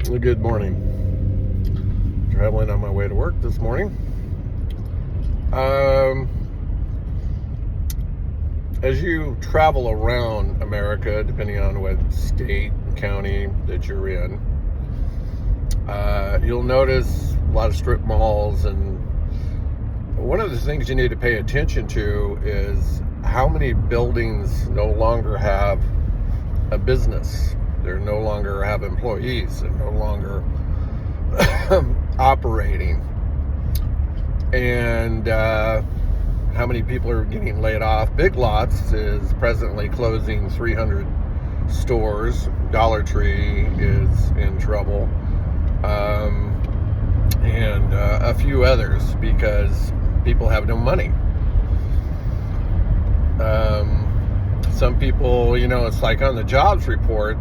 Good morning. Traveling on my way to work this morning. Um, as you travel around America, depending on what state, county that you're in, you'll notice a lot of strip malls. And one of the things you need to pay attention to is how many buildings no longer have a business. They no longer have employees. They're no longer operating. And how many people are getting laid off. Big Lots is presently closing 300 stores. Dollar Tree is in trouble. And a few others because people have no money. Some people, it's like on the jobs report,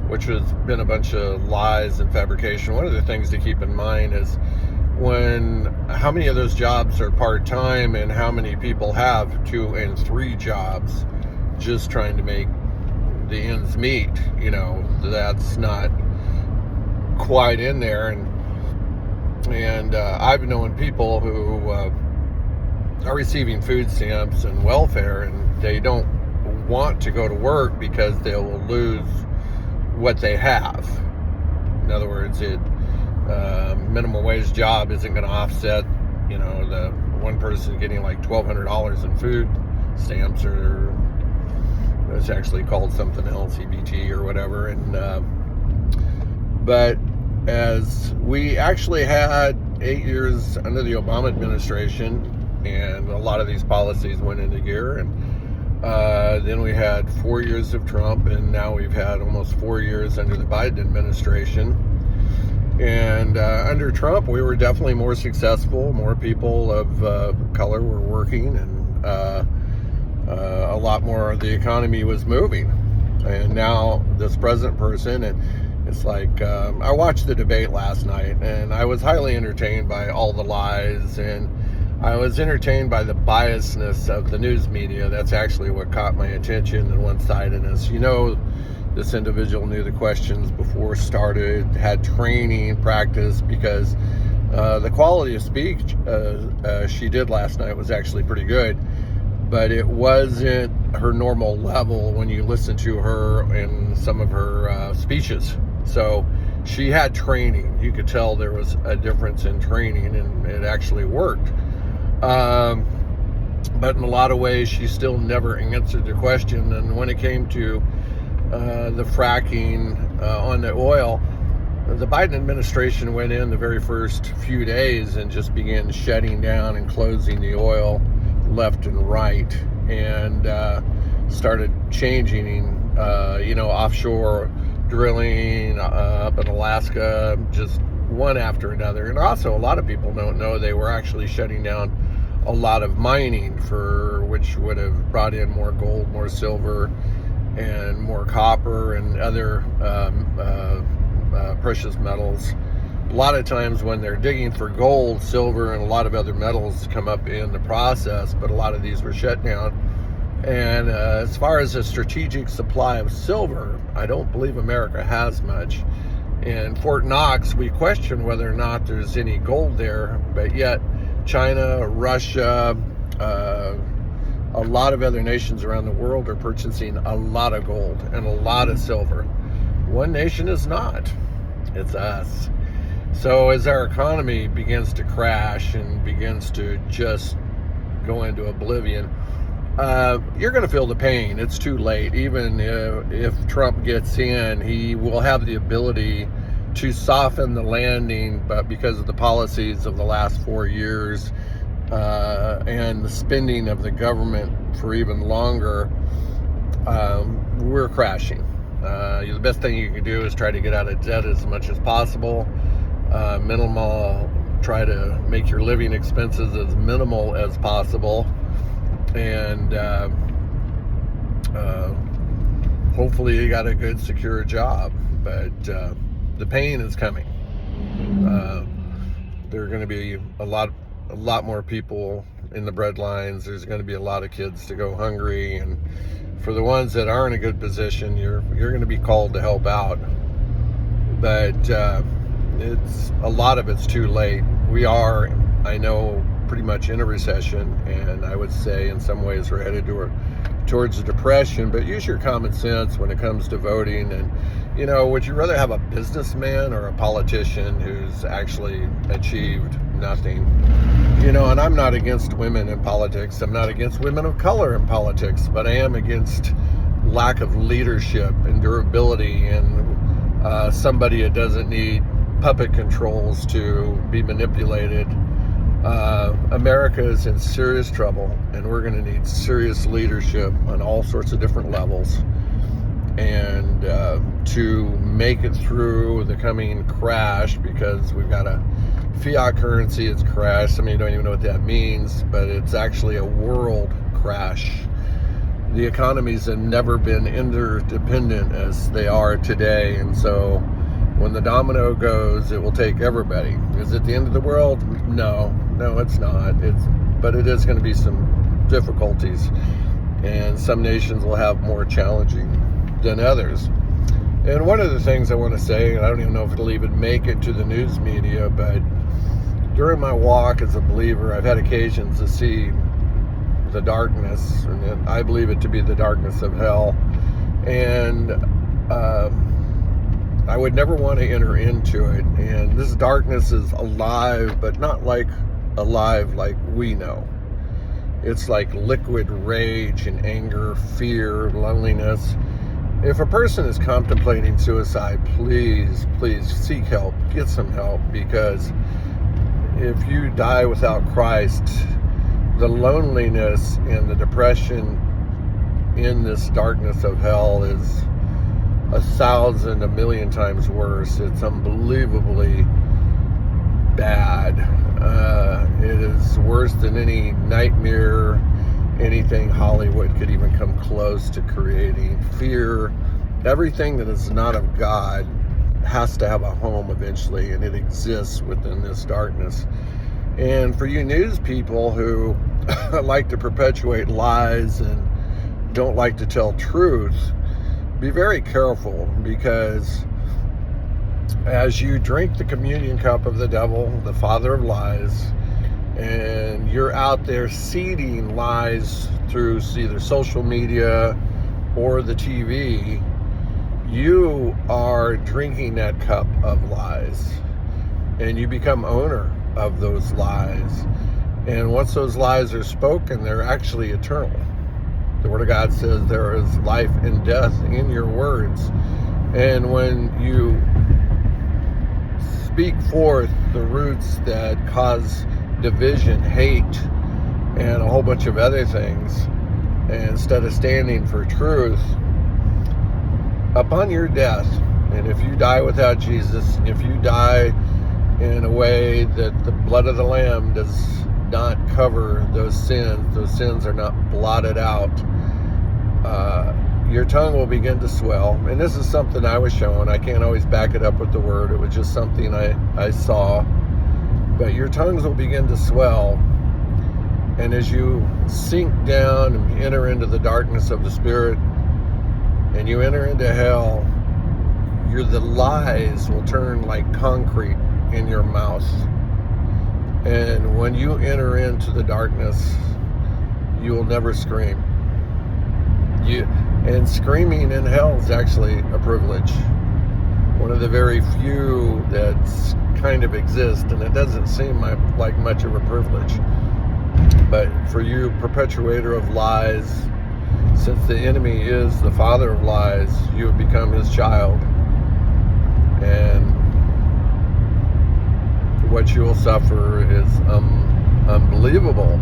which has been a bunch of lies and fabrication. One of the things to keep in mind is how many of those jobs are part-time and how many people have 2 and 3 jobs just trying to make the ends meet. That's not quite in there. And I've known people who are receiving food stamps and welfare, and they don't want to go to work because they will lose what they have. In other words, minimum wage job isn't going to offset, the one person getting like $1,200 in food stamps, or it's actually called something else, EBT or whatever. And but as we actually had 8 years under the Obama administration, and a lot of these policies went into gear, and then we had 4 years of Trump, and now we've had almost 4 years under the Biden administration. And under Trump, we were definitely more successful. More people of color were working, and a lot more of the economy was moving. And now this present person, and it's like, I watched the debate last night, and I was highly entertained by all the lies, and I was entertained by the biasness of the news media. That's actually what caught my attention, and one-sidedness. This individual knew the questions before started, had training, practice, because the quality of speech she did last night was actually pretty good, but it wasn't her normal level when you listen to her in some of her speeches. So she had training. You could tell there was a difference in training, and it actually worked. But in a lot of ways, she still never answered the question. And when it came to the fracking on the oil, the Biden administration went in the very first few days and just began shutting down and closing the oil left and right, and started changing, offshore drilling up in Alaska, just one after another. And also, a lot of people don't know they were actually shutting down a lot of mining, which would have brought in more gold, more silver, and more copper and other precious metals. A lot of times when they're digging for gold, silver, and a lot of other metals come up in the process, but a lot of these were shut down. And as far as a strategic supply of silver, I don't believe America has much. In Fort Knox, we question whether or not there's any gold there, but yet China, Russia, a lot of other nations around the world are purchasing a lot of gold and a lot of silver. One nation is not. It's us. So as our economy begins to crash and begins to just go into oblivion, you're going to feel the pain. It's too late. Even if Trump gets in, he will have the ability to soften the landing, but because of the policies of the last 4 years and the spending of the government for even longer, we're crashing. The best thing you can do is try to get out of debt as much as possible. Minimal, try to make your living expenses as minimal as possible, and hopefully you got a good, secure job. But the pain is coming. There are going to be a lot more people in the breadlines. There's going to be a lot of kids to go hungry, and for the ones that are in a good position, you're going to be called to help out. but it's a lot of it's too late. We are, I know, pretty much in a recession, and I would say in some ways we're headed towards a depression. But use your common sense when it comes to voting. And would you rather have a businessman or a politician who's actually achieved nothing? And I'm not against women in politics. I'm not against women of color in politics, but I am against lack of leadership and durability, and somebody that doesn't need puppet controls to be manipulated. America is in serious trouble, and we're going to need serious leadership on all sorts of different levels, and to make it through the coming crash, because we've got a fiat currency. It's crashed. Some of you don't even know what that means, but it's actually a world crash. The economies have never been interdependent as they are today, and so when the domino goes, it will take everybody. Is it the end of the world? No, it's not. But it is going to be some difficulties, and some nations will have more challenging than others. And one of the things I want to say, and I don't even know if it'll even make it to the news media, but during my walk as a believer, I've had occasions to see the darkness, and I believe it to be the darkness of hell. And I would never want to enter into it. And this darkness is alive, but not like alive like we know. It's like liquid rage and anger, fear, loneliness. If a person is contemplating suicide, please seek help. Get some help, because if you die without Christ, the loneliness and the depression in this darkness of hell is 1,000, 1,000,000 times worse. It's unbelievably bad. It is worse than any nightmare, anything Hollywood could even come close to creating. Fear, everything that is not of God has to have a home eventually, and it exists within this darkness. And for you news people who like to perpetuate lies and don't like to tell truth, be very careful, because as you drink the communion cup of the devil, the father of lies, and you're out there seeding lies through either social media or the TV, you are drinking that cup of lies, and you become owner of those lies. And once those lies are spoken, they're actually eternal. The Word of God says there is life and death in your words. And when you speak forth the roots that cause division, hate, and a whole bunch of other things, instead of standing for truth, upon your death, and if you die without Jesus, if you die in a way that the blood of the Lamb does not cover those sins are not blotted out, your tongue will begin to swell. And this is something I was shown. I can't always back it up with the word. It was just something I saw. But your tongues will begin to swell. And as you sink down and enter into the darkness of the Spirit, and you enter into hell, the lies will turn like concrete in your mouth. And when you enter into the darkness, you will never scream. And screaming in hell is actually a privilege. One of the very few that's kind of exist, and it doesn't seem like much of a privilege. But for you, perpetuator of lies, since the enemy is the father of lies, you have become his child. And what you will suffer is unbelievable.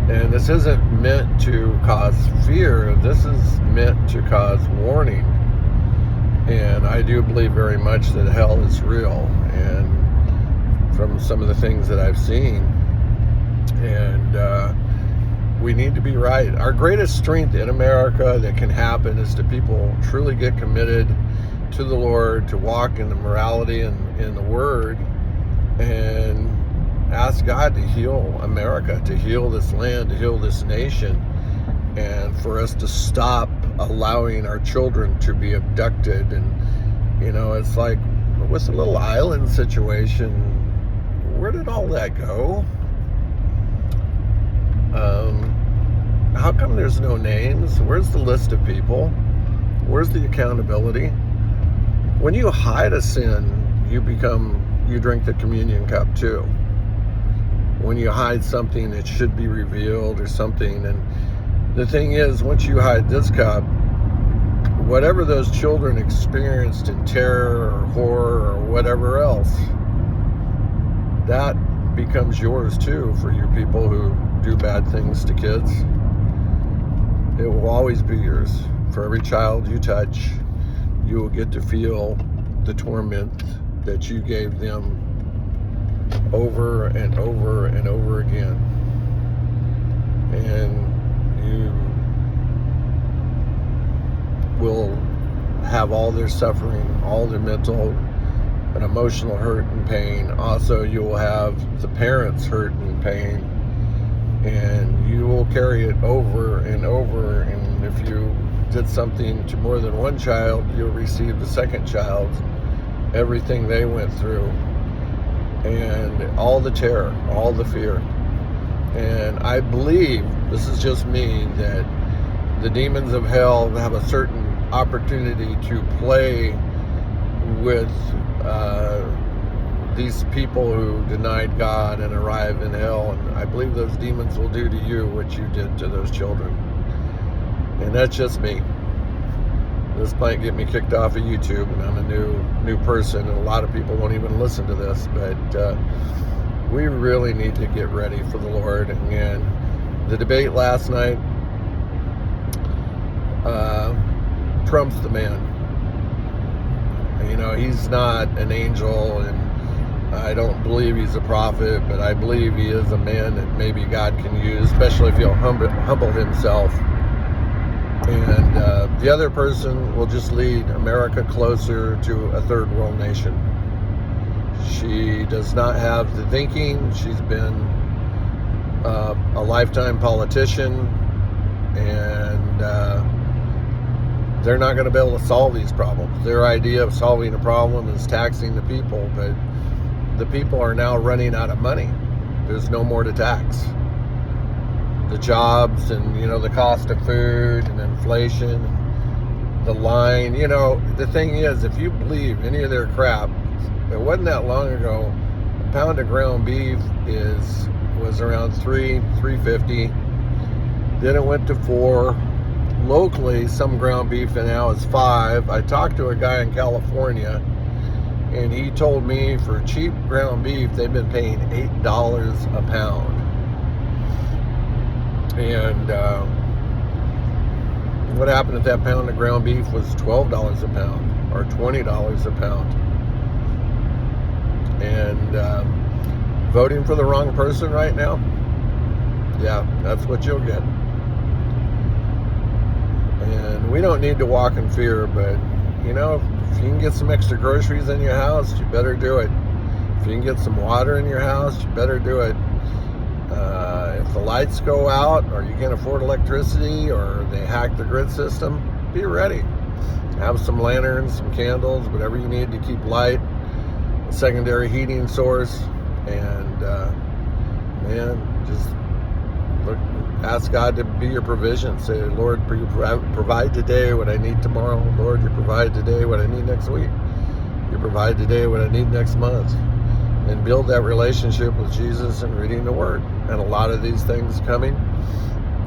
And this isn't meant to cause fear. This is meant to cause warning. And I do believe very much that hell is real. And from some of the things that I've seen. And we need to be right. Our greatest strength in America that can happen is to people truly get committed to the Lord, to walk in the morality and in the Word, and ask God to heal America, to heal this land, to heal this nation, and for us to stop allowing our children to be abducted. And it's like with the little island situation, where did all that go? How come there's no names? Where's the list of people? Where's the accountability? When you hide a sin, you drink the communion cup too. When you hide something, it should be revealed or something. And the thing is, once you hide this cup, whatever those children experienced in terror or horror or whatever else, that becomes yours too for you people who do bad things to kids. It will always be yours. For every child you touch, you will get to feel the torment that you gave them over and over and over again. And you will have all their suffering, all their mental and emotional hurt and pain. Also, you will have the parents' hurt and pain, and you will carry it over and over. And if you did something to more than one child, you'll receive the second child, everything they went through, and all the terror, all the fear. And I believe, this is just me, that the demons of hell have a certain opportunity to play with these people who denied God and arrive in hell. And I believe those demons will do to you what you did to those children. And that's just me. This might get me kicked off of YouTube, and I'm a new person, and a lot of people won't even listen to this, but we really need to get ready for the Lord. And the debate last night, Trump's the man. You know, he's not an angel, and I don't believe he's a prophet, but I believe he is a man that maybe God can use, especially if he'll humble himself. And the other person will just lead America closer to a third world nation. She does not have the thinking. She's been a lifetime politician, and they're not going to be able to solve these problems. Their idea of solving a problem is taxing the people, but the people are now running out of money. There's no more to tax. The jobs and, you know, the cost of food and inflation, the line, you know, the thing is, if you believe any of their crap, it wasn't that long ago, a pound of ground beef was around $3.50. Then it went to $4. Locally, some ground beef now is $5. I talked to a guy in California, and he told me for cheap ground beef, they've been paying $8 a pound. And what happened if that pound of ground beef was $12 a pound or $20 a pound? And voting for the wrong person right now, yeah, that's what you'll get. And we don't need to walk in fear, but, you know, if you can get some extra groceries in your house, you better do it. If you can get some water in your house, you better do it. If the lights go out, or you can't afford electricity, or they hack the grid system, be ready. Have some lanterns, some candles, whatever you need to keep light, a secondary heating source, and man, just look, ask God to be your provision. Say, Lord, you provide today what I need tomorrow. Lord, you provide today what I need next week. You provide today what I need next month. And build that relationship with Jesus and reading the Word. And a lot of these things coming,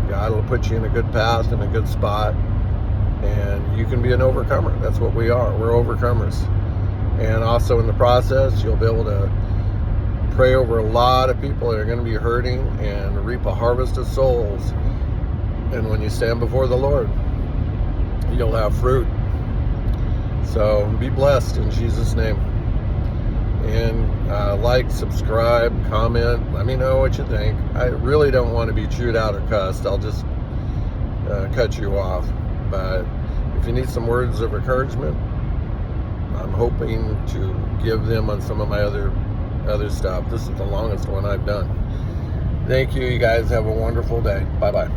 God will put you in a good path, in a good spot, and you can be an overcomer. That's what we are. We're overcomers. And also in the process, you'll be able to pray over a lot of people that are going to be hurting and reap a harvest of souls. And when you stand before the Lord, you'll have fruit. So be blessed in Jesus' name. And like, subscribe, comment, let me know what you think. I really don't want to be chewed out or cussed. I'll just cut you off. But if you need some words of encouragement, I'm hoping to give them on some of my other stuff. This is the longest one I've done. Thank you. You guys have a wonderful day. Bye-bye.